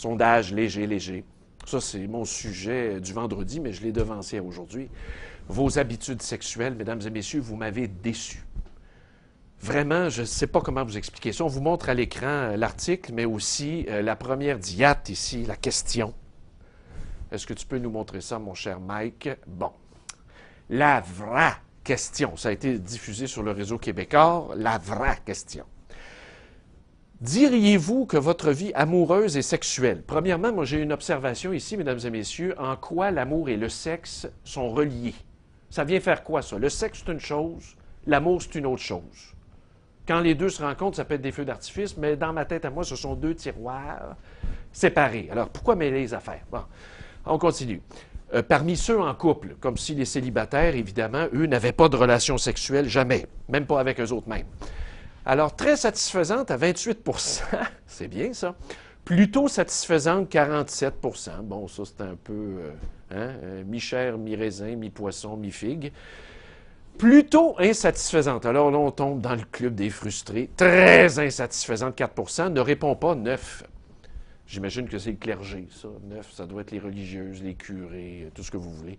Sondage léger, léger. Ça, c'est mon sujet du vendredi, mais je l'ai devancé aujourd'hui. Vos habitudes sexuelles, mesdames et messieurs, vous m'avez déçu. Vraiment, je ne sais pas comment vous expliquer ça. On vous montre à l'écran l'article, mais aussi la première diate ici, la question. Est-ce que tu peux nous montrer ça, mon cher Mike? Bon. La vraie question. Ça a été diffusé sur le réseau québécois. La vraie question. Diriez-vous que votre vie amoureuse est sexuelle? Premièrement, moi, j'ai une observation ici, mesdames et messieurs, en quoi l'amour et le sexe sont reliés. Ça vient faire quoi, ça? Le sexe, c'est une chose, l'amour, c'est une autre chose. Quand les deux se rencontrent, ça peut être des feux d'artifice, mais dans ma tête à moi, ce sont deux tiroirs séparés. Alors, pourquoi mêler les affaires? Bon, on continue. Parmi ceux en couple, comme si les célibataires, évidemment, eux, n'avaient pas de relation sexuelle, jamais, même pas avec eux autres mêmes. Alors, très satisfaisante à 28 c'est bien ça. Plutôt satisfaisante, 47 Bon, ça, c'est un peu mi-chair, mi-raisin, mi-poisson, mi-figue. Plutôt insatisfaisante. Alors là, on tombe dans le club des frustrés. Très insatisfaisante, 4 ne répond pas, 9 J'imagine que c'est le clergé, ça. 9, ça doit être les religieuses, les curés, tout ce que vous voulez.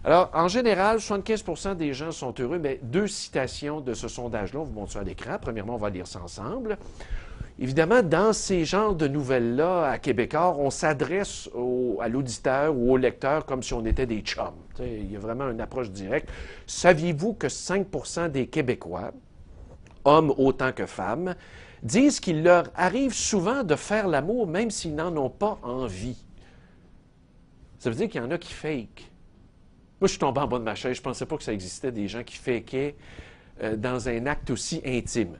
Alors, en général, 75 des gens sont heureux, mais deux citations de ce sondage-là, on vous montre ça à l'écran. Premièrement, on va lire ça ensemble. Évidemment, dans ces genres de nouvelles-là, à Québécois, on s'adresse à l'auditeur ou au lecteur comme si on était des chums. Il y a vraiment une approche directe. Saviez-vous que 5 des Québécois, hommes autant que femmes, disent qu'il leur arrive souvent de faire l'amour même s'ils n'en ont pas envie? Ça veut dire qu'il y en a qui fake. Moi, je suis tombé en bas de ma chaise. Je ne pensais pas que ça existait des gens qui fakaient dans un acte aussi intime.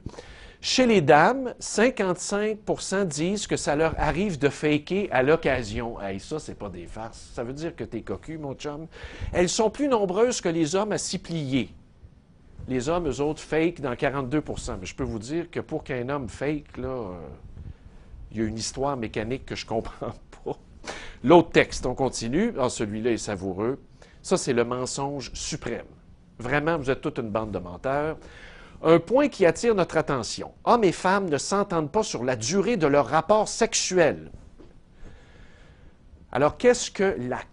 Chez les dames, 55 disent que ça leur arrive de faker à l'occasion. Hey, ça, c'est pas des farces. Ça veut dire que t'es cocu, mon chum. Elles sont plus nombreuses que les hommes à s'y plier. Les hommes, eux autres, fake dans 42 Mais je peux vous dire que pour qu'un homme fake, là, il y a une histoire mécanique que je comprends pas. L'autre texte, on continue. Ah, celui-là est savoureux. Ça, c'est le mensonge suprême. Vraiment, vous êtes toute une bande de menteurs. Un point qui attire notre attention. Hommes et femmes ne s'entendent pas sur la durée de leur rapport sexuel. Alors, qu'est-ce que l'acte?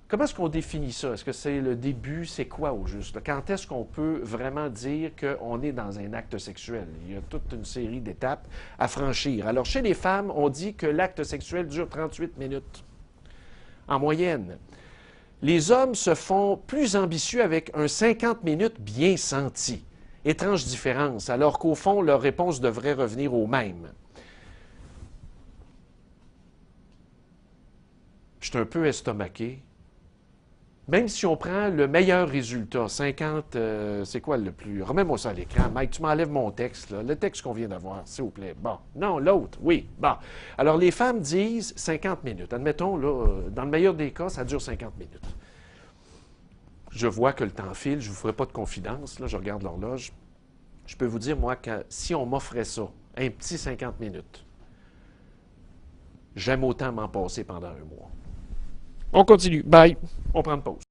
Comment est-ce qu'on définit ça? Est-ce que c'est le début? C'est quoi au juste? Quand est-ce qu'on peut vraiment dire qu'on est dans un acte sexuel? Il y a toute une série d'étapes à franchir. Alors, chez les femmes, on dit que l'acte sexuel dure 38 minutes, en moyenne. Les hommes se font plus ambitieux avec un 50 minutes bien senti. Étrange différence, alors qu'au fond, leur réponse devrait revenir au même. Je suis un peu estomaqué. Même si on prend le meilleur résultat, 50, c'est quoi le plus... Remets-moi ça à l'écran. Mike, tu m'enlèves mon texte, là, le texte qu'on vient d'avoir, s'il vous plaît. Bon, non, l'autre, oui, bon. Alors, les femmes disent 50 minutes. Admettons, là, dans le meilleur des cas, ça dure 50 minutes. Je vois que le temps file, je ne vous ferai pas de confidence, là, je regarde l'horloge. Je peux vous dire, moi, que si on m'offrait ça, un petit 50 minutes, j'aime autant m'en passer pendant un mois. On continue. Bye. On prend une pause.